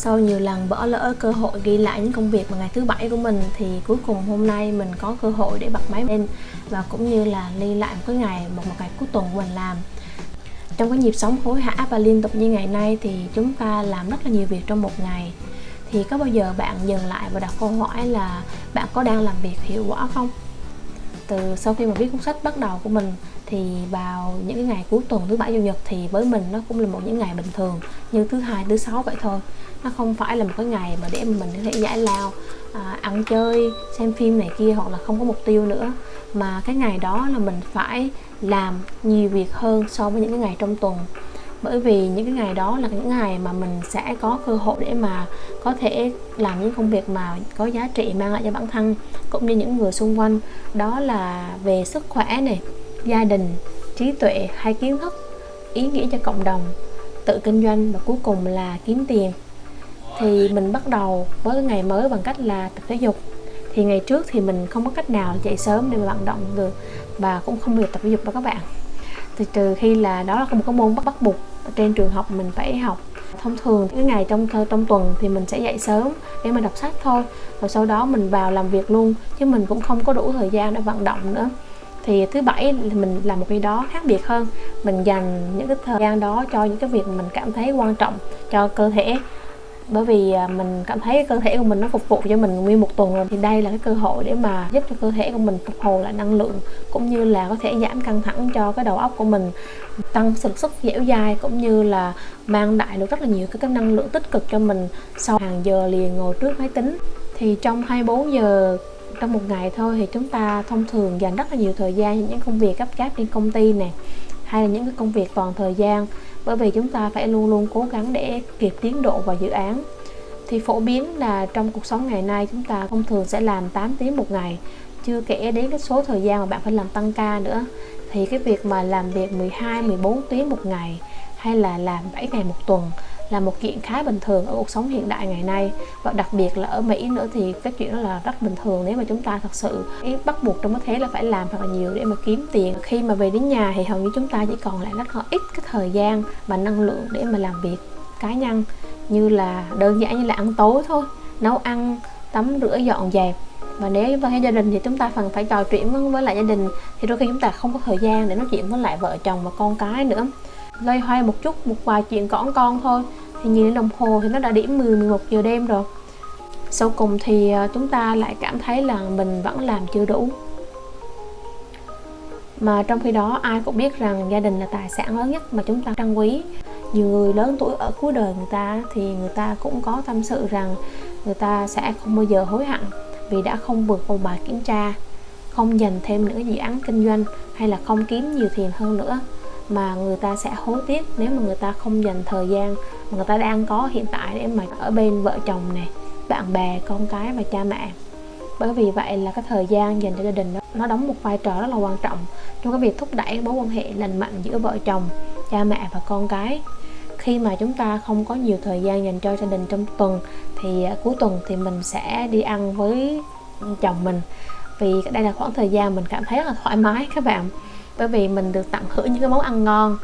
Sau nhiều lần bỏ lỡ cơ hội ghi lại những công việc vào ngày thứ bảy của mình thì cuối cùng hôm nay mình có cơ hội để bật máy lên và cũng như là ghi lại một ngày cuối tuần của mình làm. Trong cái nhịp sống hối hả và liên tục như ngày nay thì chúng ta làm rất là nhiều việc trong một ngày. Thì có bao giờ bạn dừng lại và đặt câu hỏi là bạn có đang làm việc hiệu quả không? Từ sau khi mà viết cuốn sách bắt đầu của mình thì vào những cái ngày cuối tuần thứ bảy chủ nhật thì với mình nó cũng là những ngày bình thường như thứ hai thứ sáu vậy thôi. Nó không phải là một cái ngày mà để mình có thể giải lao, ăn chơi, xem phim này kia hoặc là không có mục tiêu nữa, mà cái ngày đó là mình phải làm nhiều việc hơn so với những cái ngày trong tuần. Bởi vì những cái ngày đó là những ngày mà mình sẽ có cơ hội để mà có thể làm những công việc mà có giá trị mang lại cho bản thân cũng như những người xung quanh. Đó là về sức khỏe này, gia đình, trí tuệ hay kiến thức, ý nghĩa cho cộng đồng, tự kinh doanh và cuối cùng là kiếm tiền. Thì mình bắt đầu với cái ngày mới bằng cách là tập thể dục. Thì ngày trước thì mình không có cách nào dậy sớm để mà vận động được và cũng không được tập thể dục đâu các bạn. Thì trừ khi là đó là một cái môn bắt buộc trên trường học mình phải học. Thông thường cái ngày trong tuần thì mình sẽ dậy sớm để mà đọc sách thôi, rồi sau đó mình vào làm việc luôn, chứ mình cũng không có đủ thời gian để vận động nữa. Thì thứ bảy thì mình làm một cái đó khác biệt hơn, mình dành những cái thời gian đó cho những cái việc mình cảm thấy quan trọng cho cơ thể. Bởi vì mình cảm thấy cơ thể của mình nó phục vụ cho mình nguyên một tuần rồi, thì đây là cái cơ hội để mà giúp cho cơ thể của mình phục hồi lại năng lượng, cũng như là có thể giảm căng thẳng cho cái đầu óc của mình, tăng sức dẻo dai, cũng như là mang lại được rất là nhiều cái năng lượng tích cực cho mình sau hàng giờ liền ngồi trước máy tính. Thì trong 24 giờ trong một ngày thôi thì chúng ta thông thường dành rất là nhiều thời gian cho những công việc gấp gáp trên công ty này, hay là những cái công việc toàn thời gian, bởi vì chúng ta phải luôn luôn cố gắng để kịp tiến độ vào dự án. Thì phổ biến là trong cuộc sống ngày nay chúng ta thông thường sẽ làm 8 tiếng một ngày, chưa kể đến cái số thời gian mà bạn phải làm tăng ca nữa. Thì cái việc mà làm việc 12, 14 tiếng một ngày hay là làm 7 ngày một tuần là một chuyện khá bình thường ở cuộc sống hiện đại ngày nay. Và đặc biệt là ở Mỹ nữa thì cái chuyện đó là rất bình thường nếu mà chúng ta thật sự bắt buộc trong cái thế là phải làm thật là nhiều để mà kiếm tiền. Khi mà về đến nhà thì hầu như chúng ta chỉ còn lại rất là ít cái thời gian và năng lượng để mà làm việc cá nhân, như là đơn giản như là ăn tối thôi, nấu ăn, tắm rửa, dọn dẹp. Và nếu với gia đình thì chúng ta phần phải trò chuyện với lại gia đình, thì đôi khi chúng ta không có thời gian để nói chuyện với lại vợ chồng và con cái nữa. Loay hoay một chút, một vài chuyện cỏn con thôi thì nhìn lên đồng hồ thì nó đã điểm 10-11 giờ đêm rồi. Sau cùng thì chúng ta lại cảm thấy là mình vẫn làm chưa đủ. Mà trong khi đó ai cũng biết rằng gia đình là tài sản lớn nhất mà chúng ta trân quý. Nhiều người lớn tuổi ở cuối đời người ta thì người ta cũng có tâm sự rằng người ta sẽ không bao giờ hối hận vì đã không vượt qua bài kiểm tra, không dành thêm những cái dự án kinh doanh hay là không kiếm nhiều tiền hơn nữa, mà người ta sẽ hối tiếc nếu mà người ta không dành thời gian mà người ta đang có hiện tại để mà ở bên vợ chồng này, bạn bè, con cái và cha mẹ. Bởi vì vậy là cái thời gian dành cho gia đình đó, nó đóng một vai trò rất là quan trọng trong cái việc thúc đẩy mối quan hệ lành mạnh giữa vợ chồng, cha mẹ và con cái. Khi mà chúng ta không có nhiều thời gian dành cho gia đình trong tuần thì cuối tuần thì mình sẽ đi ăn với chồng mình, vì đây là khoảng thời gian mình cảm thấy rất là thoải mái các bạn. Bởi vì mình được tận hưởng những cái món ăn ngon,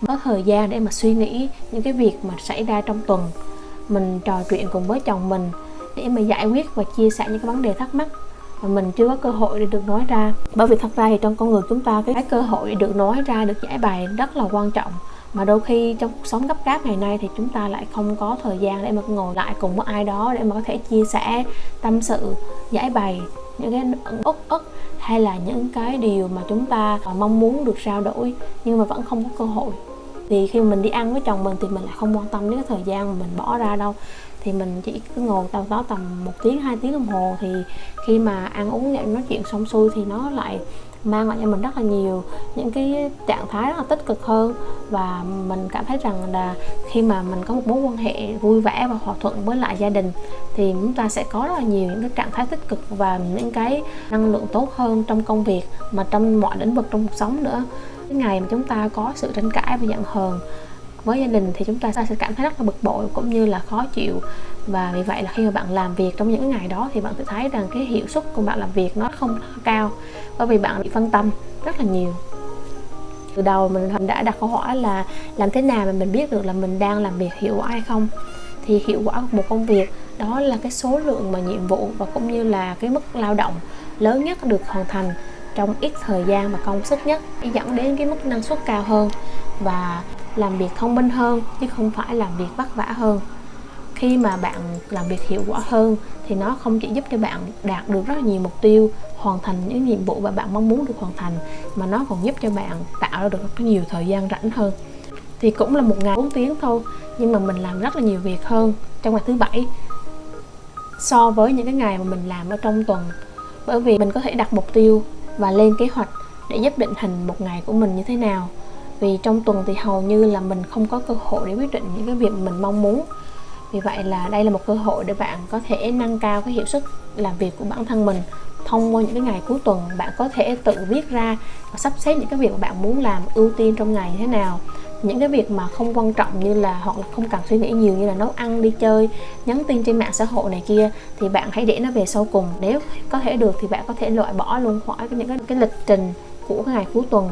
có thời gian để mà suy nghĩ những cái việc mà xảy ra trong tuần. Mình trò chuyện cùng với chồng mình để mà giải quyết và chia sẻ những cái vấn đề thắc mắc mà mình chưa có cơ hội để được nói ra. Bởi vì thật ra thì trong con người chúng ta cái cơ hội để được nói ra, được giải bày rất là quan trọng. Mà đôi khi trong cuộc sống gấp gáp ngày nay thì chúng ta lại không có thời gian để mà ngồi lại cùng với ai đó để mà có thể chia sẻ, tâm sự, giải bày những cái uất ức hay là những cái điều mà chúng ta mong muốn được trao đổi nhưng mà vẫn không có cơ hội. Thì khi mình đi ăn với chồng mình thì mình lại không quan tâm đến cái thời gian mà mình bỏ ra đâu, thì mình chỉ cứ ngồi tầm 1 tiếng 2 tiếng đồng hồ. Thì khi mà ăn uống nói chuyện xong xuôi thì nó lại mang lại cho mình rất là nhiều những cái trạng thái rất là tích cực hơn. Và mình cảm thấy rằng là khi mà mình có một mối quan hệ vui vẻ và hòa thuận với lại gia đình thì chúng ta sẽ có rất là nhiều những cái trạng thái tích cực và những cái năng lượng tốt hơn trong công việc mà trong mọi lĩnh vực trong cuộc sống nữa. Cái ngày mà chúng ta có sự tranh cãi và giận hờn với gia đình thì chúng ta sẽ cảm thấy rất là bực bội cũng như là khó chịu. Và vì vậy là khi mà bạn làm việc trong những ngày đó thì bạn sẽ thấy rằng cái hiệu suất của bạn làm việc nó không cao, bởi vì bạn bị phân tâm rất là nhiều. Từ đầu mình đã đặt câu hỏi là làm thế nào mà mình biết được là mình đang làm việc hiệu quả hay không. thì hiệu quả của một công việc đó là cái số lượng mà nhiệm vụ và cũng như là cái mức lao động lớn nhất được hoàn thành trong ít thời gian và công sức nhất, dẫn đến cái mức năng suất cao hơn và làm việc thông minh hơn, chứ không phải làm việc vất vả hơn. Khi mà bạn làm việc hiệu quả hơn thì nó không chỉ giúp cho bạn đạt được rất là nhiều mục tiêu, hoàn thành những nhiệm vụ mà bạn mong muốn được hoàn thành, mà nó còn giúp cho bạn tạo ra được rất nhiều thời gian rảnh hơn. Thì cũng là một ngày 4 tiếng thôi, nhưng mà mình làm rất là nhiều việc hơn trong ngày thứ bảy so với những cái ngày mà mình làm ở trong tuần. Bởi vì mình có thể đặt mục tiêu và lên kế hoạch để giúp định hình một ngày của mình như thế nào. Vì trong tuần thì hầu như là mình không có cơ hội để quyết định những cái việc mình mong muốn. Vì vậy là đây là một cơ hội để bạn có thể nâng cao cái hiệu suất làm việc của bản thân mình. Thông qua những cái ngày cuối tuần, bạn có thể tự viết ra và sắp xếp những cái việc mà bạn muốn làm ưu tiên trong ngày như thế nào. Những cái việc mà không quan trọng như là, hoặc là không cần suy nghĩ nhiều như là nấu ăn, đi chơi, nhắn tin trên mạng xã hội này kia, thì bạn hãy để nó về sau cùng. Nếu có thể được thì bạn có thể loại bỏ luôn khỏi những cái lịch trình của cái ngày cuối tuần,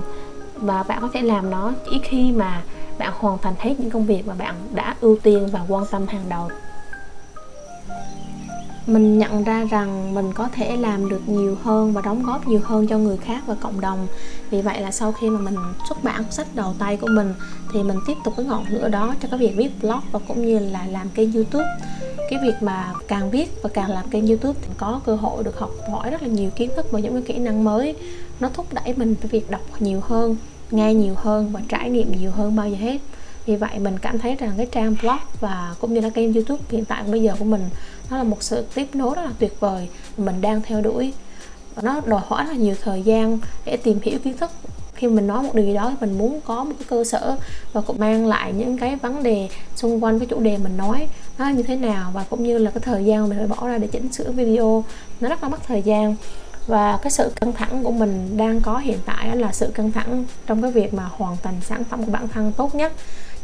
và bạn có thể làm nó chỉ khi mà bạn hoàn thành hết những công việc mà bạn đã ưu tiên và quan tâm hàng đầu. Mình nhận ra rằng mình có thể làm được nhiều hơn và đóng góp nhiều hơn cho người khác và cộng đồng. Vì vậy là sau khi mà mình xuất bản sách đầu tay của mình thì mình tiếp tục cái ngọn lửa đó cho cái việc viết blog và cũng như là làm kênh YouTube. Cái việc mà càng viết và càng làm kênh YouTube thì có cơ hội được học hỏi rất là nhiều kiến thức và những cái kỹ năng mới. Nó thúc đẩy mình cái việc đọc nhiều hơn, nghe nhiều hơn và trải nghiệm nhiều hơn bao giờ hết. Vì vậy mình cảm thấy rằng cái trang blog và cũng như là kênh YouTube hiện tại bây giờ của mình, nó là một sự tiếp nối rất là tuyệt vời mình đang theo đuổi. Và nó đòi hỏi rất là nhiều thời gian để tìm hiểu kiến thức. Khi mình nói một điều gì đó thì mình muốn có một cái cơ sở và cũng mang lại những cái vấn đề xung quanh cái chủ đề mình nói nó như thế nào, và cũng như là cái thời gian mình phải bỏ ra để chỉnh sửa video nó rất là mất thời gian. Và cái sự căng thẳng của mình đang có hiện tại đó là sự căng thẳng trong cái việc mà hoàn thành sản phẩm của bản thân tốt nhất,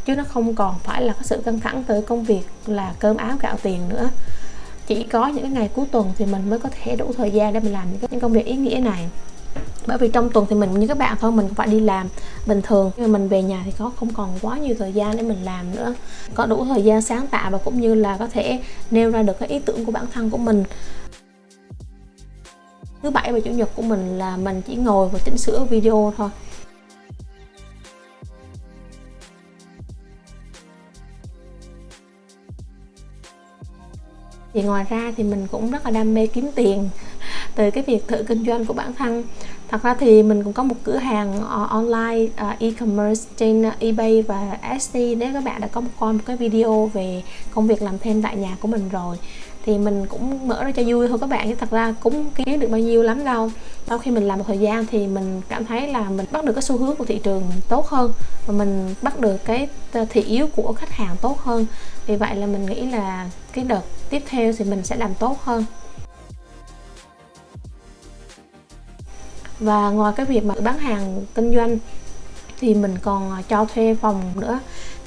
chứ nó không còn phải là cái sự căng thẳng từ công việc là cơm áo gạo tiền nữa. Chỉ có những cái ngày cuối tuần thì mình mới có thể đủ thời gian để mình làm những công việc ý nghĩa này. Bởi vì trong tuần thì mình như các bạn thôi, mình cũng phải đi làm bình thường, nhưng mà mình về nhà thì không còn quá nhiều thời gian để mình làm nữa. Có đủ thời gian sáng tạo và cũng như là có thể nêu ra được cái ý tưởng của bản thân của mình. Thứ bảy và chủ nhật của mình là mình chỉ ngồi và chỉnh sửa video thôi. Thì ngoài ra thì mình cũng rất là đam mê kiếm tiền từ cái việc thử kinh doanh của bản thân. Thật ra thì mình cũng có một cửa hàng online e-commerce trên eBay và Etsy. Nếu các bạn đã có coi một cái video về công việc làm thêm tại nhà của mình rồi thì mình cũng mở ra cho vui thôi các bạn, chứ thật ra cũng kiếm được bao nhiêu lắm đâu. Sau khi mình làm một thời gian thì mình cảm thấy là mình bắt được cái xu hướng của thị trường tốt hơn, và mình bắt được cái thị yếu của khách hàng tốt hơn. Vì vậy là mình nghĩ là cái đợt tiếp theo thì mình sẽ làm tốt hơn. Và ngoài cái việc mà bán hàng kinh doanh thì mình còn cho thuê phòng nữa.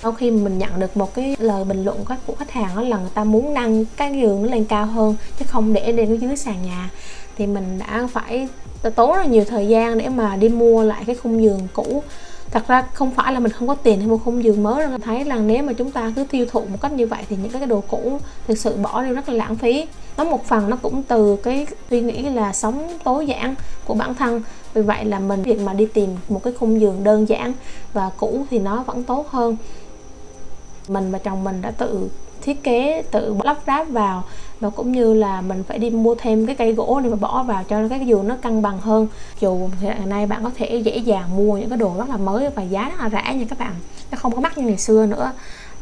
Sau khi mình nhận được một cái lời bình luận của khách hàng đó là người ta muốn nâng cái giường nó lên cao hơn chứ không để lên ở dưới sàn nhà, thì mình đã phải tốn rất là nhiều thời gian để mà đi mua lại cái khung giường cũ. Thật ra không phải là mình không có tiền để mua khung giường mới đâu, thấy là nếu mà chúng ta cứ tiêu thụ một cách như vậy thì những cái đồ cũ thực sự bỏ đi rất là lãng phí. Nó một phần nó cũng từ cái suy nghĩ là sống tối giản của bản thân. Vì vậy là mình việc mà đi tìm một cái khung giường đơn giản và cũ thì nó vẫn tốt hơn. Mình và chồng mình đã tự thiết kế, tự lắp ráp vào, và cũng như là mình phải đi mua thêm cái cây gỗ để mà bỏ vào cho cái giường nó cân bằng hơn. Dù hiện nay bạn có thể dễ dàng mua những cái đồ rất là mới và giá rất là rẻ nha các bạn, nó không có mắc như ngày xưa nữa.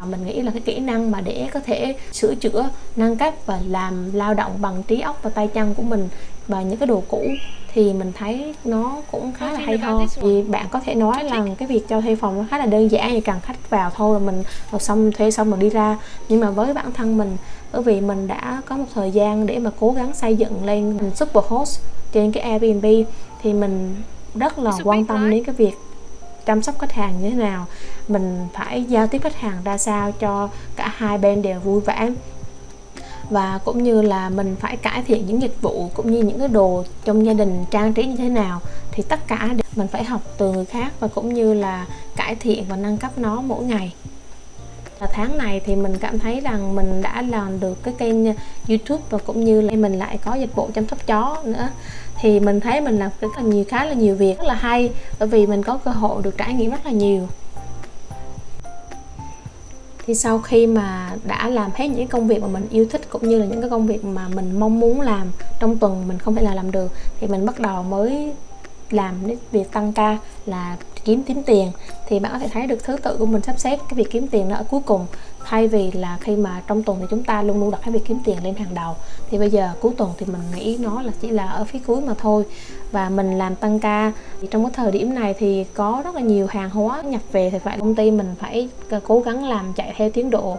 Mình nghĩ là cái kỹ năng mà để có thể sửa chữa, nâng cấp và làm lao động bằng trí óc và tay chân của mình và những cái đồ cũ thì mình thấy nó cũng khá là hay ho. Vì bạn có thể nói là cái việc cho thuê phòng nó khá là đơn giản, chỉ cần khách vào thôi rồi mình xong thuê xong rồi đi ra. Nhưng mà với bản thân mình, bởi vì mình đã có một thời gian để mà cố gắng xây dựng lên super host trên cái Airbnb, thì mình rất là quan tâm đến cái việc chăm sóc khách hàng như thế nào, mình phải giao tiếp khách hàng ra sao cho cả hai bên đều vui vẻ, và cũng như là mình phải cải thiện những dịch vụ cũng như những cái đồ trong gia đình trang trí như thế nào. Thì tất cả mình phải học từ người khác và cũng như là cải thiện và nâng cấp nó mỗi ngày. Tháng này thì mình cảm thấy rằng mình đã làm được cái kênh YouTube và cũng như là mình lại có dịch vụ chăm sóc chó nữa, thì mình thấy mình làm khá là nhiều việc rất là hay, bởi vì mình có cơ hội được trải nghiệm rất là nhiều. Thì sau khi mà đã làm hết những công việc mà mình yêu thích cũng như là những cái công việc mà mình mong muốn làm trong tuần mình không thể làm được, thì mình bắt đầu mới làm cái việc tăng ca là kiếm tiền. Thì bạn có thể thấy được thứ tự của mình sắp xếp cái việc kiếm tiền nó ở cuối cùng, thay vì là khi mà trong tuần thì chúng ta luôn luôn đặt cái việc kiếm tiền lên hàng đầu, thì bây giờ cuối tuần thì mình nghĩ nó là chỉ là ở phía cuối mà thôi. Và mình làm tăng ca thì trong cái thời điểm này thì có rất là nhiều hàng hóa nhập về, thì phải công ty mình phải cố gắng làm chạy theo tiến độ.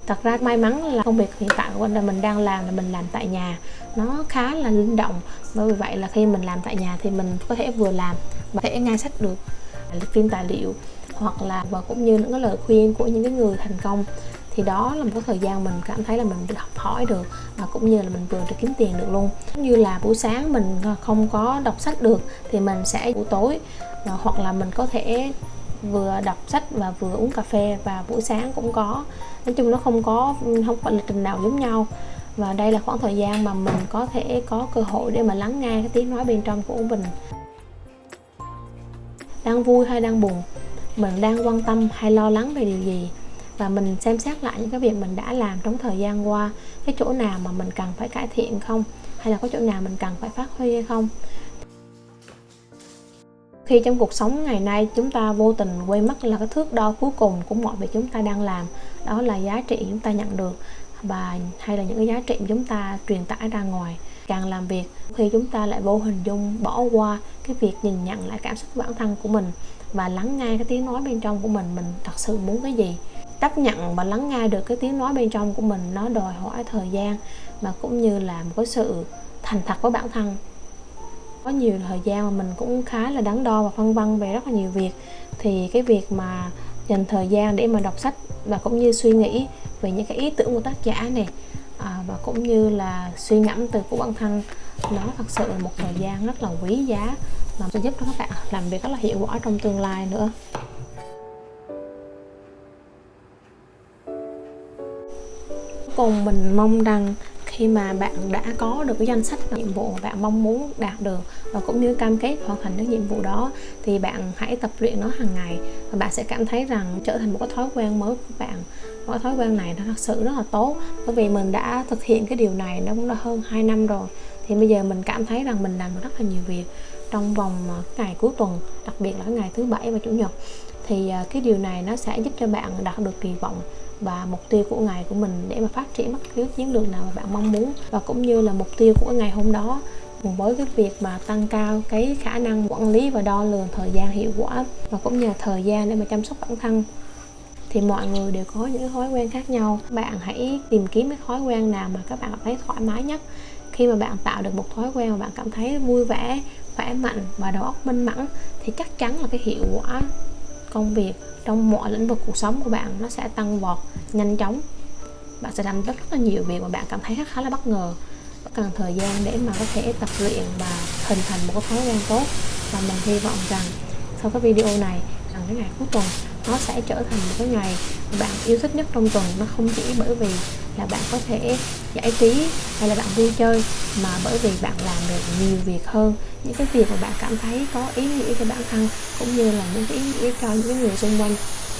Thật ra may mắn là công việc hiện tại của mình đang làm là mình làm tại nhà, nó khá là linh động, bởi vì vậy là khi mình làm tại nhà thì mình có thể vừa làm và thể nghe sách được, phim tài liệu, hoặc là và cũng như những cái lời khuyên của những cái người thành công. Thì đó là một cái thời gian mình cảm thấy là mình được học hỏi được, và cũng như là mình vừa được kiếm tiền được luôn. Như là buổi sáng mình không có đọc sách được thì mình sẽ buổi tối, hoặc là mình có thể vừa đọc sách và vừa uống cà phê, và buổi sáng cũng có. Nói chung nó không phải lịch trình nào giống nhau, và đây là khoảng thời gian mà mình có thể có cơ hội để mà lắng nghe cái tiếng nói bên trong của mình. Đang vui hay đang buồn, mình đang quan tâm hay lo lắng về điều gì, và mình xem xét lại những cái việc mình đã làm trong thời gian qua, cái chỗ nào mà mình cần phải cải thiện không, hay là có chỗ nào mình cần phải phát huy hay không. Khi trong cuộc sống ngày nay chúng ta vô tình quên mất là cái thước đo cuối cùng của mọi việc chúng ta đang làm, đó là giá trị chúng ta nhận được, và hay là những cái giá trị chúng ta truyền tải ra ngoài. Càng làm việc khi chúng ta lại vô hình dung bỏ qua cái việc nhìn nhận lại cảm xúc của bản thân của mình, và lắng nghe cái tiếng nói bên trong của mình thật sự muốn cái gì. Chấp nhận và lắng nghe được cái tiếng nói bên trong của mình, nó đòi hỏi thời gian, và cũng như là một cái sự thành thật với bản thân. Có nhiều thời gian mà mình cũng khá là đắn đo và phân vân về rất là nhiều việc, thì cái việc mà dành thời gian để mà đọc sách và cũng như suy nghĩ về những cái ý tưởng của tác giả này, và cũng như là suy ngẫm từ của bản thân, nó thật sự là một thời gian rất là quý giá, mà sẽ giúp cho các bạn làm việc rất là hiệu quả trong tương lai nữa. Cuối cùng mình mong rằng khi mà bạn đã có được cái danh sách nhiệm vụ mà bạn mong muốn đạt được, và cũng như cam kết hoàn thành cái nhiệm vụ đó, thì bạn hãy tập luyện nó hàng ngày, và bạn sẽ cảm thấy rằng trở thành một cái thói quen mới của bạn. Cái thói quen này nó thật sự rất là tốt, bởi vì mình đã thực hiện cái điều này nó cũng đã hơn 2 năm rồi, thì bây giờ mình cảm thấy rằng mình làm được rất là nhiều việc trong vòng ngày cuối tuần, đặc biệt là ngày thứ Bảy và Chủ nhật. Thì cái điều này nó sẽ giúp cho bạn đạt được kỳ vọng và mục tiêu của ngày của mình để mà phát triển bất cứ chiến lược nào mà bạn mong muốn, và cũng như là mục tiêu của ngày hôm đó, cùng với cái việc mà tăng cao cái khả năng quản lý và đo lường thời gian hiệu quả, và cũng như là thời gian để mà chăm sóc bản thân. Thì mọi người đều có những thói quen khác nhau, bạn hãy tìm kiếm cái thói quen nào mà các bạn cảm thấy thoải mái nhất. Khi mà bạn tạo được một thói quen mà bạn cảm thấy vui vẻ, khỏe mạnh và đầu óc minh mẫn, thì chắc chắn là cái hiệu quả công việc trong mọi lĩnh vực cuộc sống của bạn nó sẽ tăng vọt nhanh chóng. Bạn sẽ làm rất là nhiều việc mà bạn cảm thấy khá là bất ngờ. Cần thời gian để mà có thể tập luyện và hình thành một cái thói quen tốt, và mình hy vọng rằng sau cái video này, rằng cái ngày cuối tuần nó sẽ trở thành một cái ngày bạn yêu thích nhất trong tuần. Nó không chỉ bởi vì là bạn có thể giải trí hay là bạn vui chơi, mà bởi vì bạn làm được nhiều việc hơn, những cái việc mà bạn cảm thấy có ý nghĩa cho bản thân, cũng như là những cái ý nghĩa cho những người xung quanh.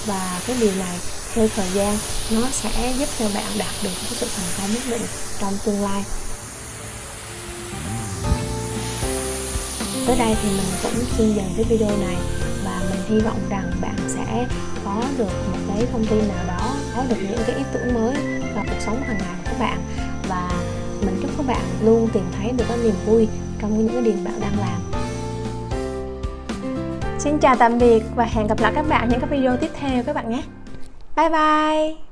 Và cái điều này theo thời gian nó sẽ giúp cho bạn đạt được một sự thành công nhất định trong tương lai. Tới đây thì mình cũng xin dừng cái video này, và mình hy vọng rằng bạn sẽ có được một cái thông tin nào đó, có được những cái ý tưởng mới vào cuộc sống hàng ngày của các bạn, và mình chúc các bạn luôn tìm thấy được cái niềm vui trong những cái điều bạn đang làm. Xin chào tạm biệt và hẹn gặp lại các bạn ở những cái video tiếp theo các bạn nhé. Bye bye.